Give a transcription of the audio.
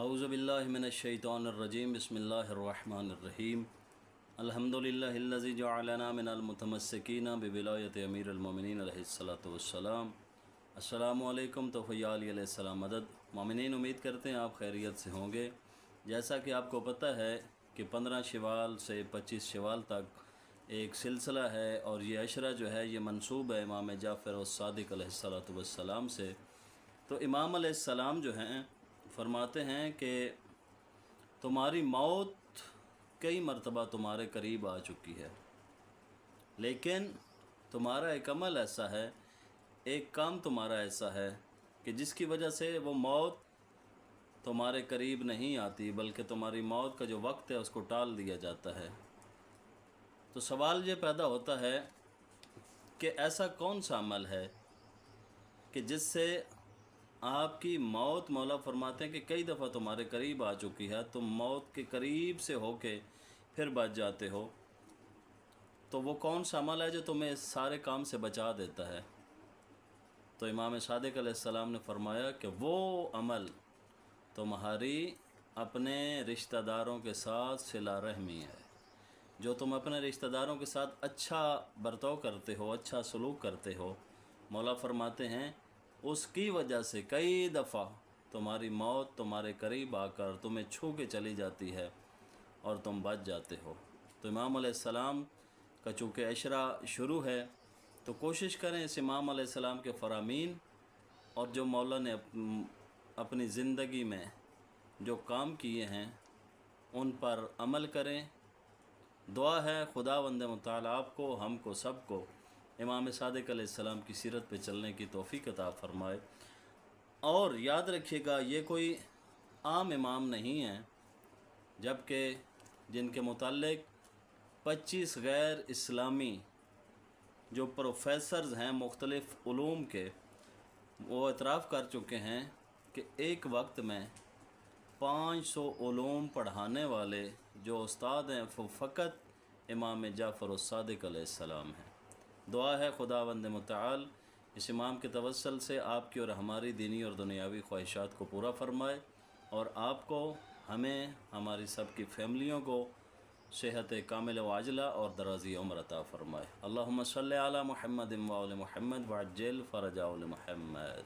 अऊज़ु बिल्लाहि मिनश्शैतानिर्रजीम बिस्मिल्लाहिर्रहमानिर्रहीम अल्हम्दुलिल्लाहिल्लज़ी जअलना मिनल मुतमस्सिकीना बिविलायति अमीरुल मोमिनीन अलैहिस्सलातु वस्सलाम। अस्सलामु अलैकुम। तो फ़ैयाल अलैहिस्सलाम मदद। मोमिनीन, उम्मीद करते हैं आप खैरियत से होंगे। जैसा कि आपको पता है कि 15 शवाल से 25 शवाल तक एक सिलसिला है और ये अशरा जो है ये मंसूब है इमाम जाफ़र सादिक़ अलैहिस्सलातु वस्सलाम से। तो इमाम अलैहिस्सलाम जो हैं फरमाते हैं कि तुम्हारी मौत कई मरतबा तुम्हारे करीब आ चुकी है, लेकिन तुम्हारा एक अमल ऐसा है, एक काम तुम्हारा ऐसा है कि जिसकी वजह से वो मौत तुम्हारे करीब नहीं आती, बल्कि तुम्हारी मौत का जो वक्त है उसको टाल दिया जाता है। तो सवाल ये पैदा होता है कि ऐसा कौन सा अमल है कि जिससे आपकी मौत, मौला फरमाते हैं कि कई दफ़ा तुम्हारे करीब आ चुकी है, तुम मौत के करीब से होके फिर बच जाते हो। तो वो कौन सा अमल है जो तुम्हें इस सारे काम से बचा देता है? तो इमाम सादिक़ अलैहिस्सलाम ने फरमाया कि वो अमल तुम्हारी अपने रिश्तेदारों के साथ सिला रहमी है। जो तुम अपने रिश्तेदारों के साथ अच्छा बर्ताव करते हो, अच्छा सलूक करते हो, मौला फरमाते हैं उसकी वजह से कई दफ़ा तुम्हारी मौत तुम्हारे करीब आकर तुम्हें छू के चली जाती है और तुम बच जाते हो। तो इमाम अलैहिस्सलाम का चूँकि अशरा शुरू है, तो कोशिश करें इस इमाम अलैहिस्सलाम के फ़रामीन और जो मौला ने अपनी ज़िंदगी में जो काम किए हैं उन पर अमल करें। दुआ है खुदावंद मुताला आपको, हमको, सबको इमाम सादिक़ अलैहिस्सलाम की सीरत पे चलने की तौफ़ीक़ अता फ़रमाए। और याद रखिएगा, ये कोई आम इमाम नहीं है, जबकि जिनके मुताल्लिक़ 25 गैर इस्लामी जो प्रोफेसर्स हैं मुख्तलिफ़ उलूम के, वो एतराफ़ कर चुके हैं कि एक वक्त में 500 उलूम पढ़ाने वाले जो उस्ताद हैं वो फ़कत इमाम जाफ़र सादिक़ अलैहिस्सलाम हैं। दुआ है खुदावंद मुताल इस इमाम के तवस्सल से आपकी और हमारी दीनी और दुनियावी ख्वाहिशात को पूरा फरमाए और आपको, हमें, हमारी सब की फैमिलियों को सेहत कामिल व आजला और दराज़ी उम्र अता फ़रमाए। अल्लाहुम्मा सल्लि अला मुहम्मद व आलि मुहम्मद वअज्जिल फ़रजा मुहम्मद।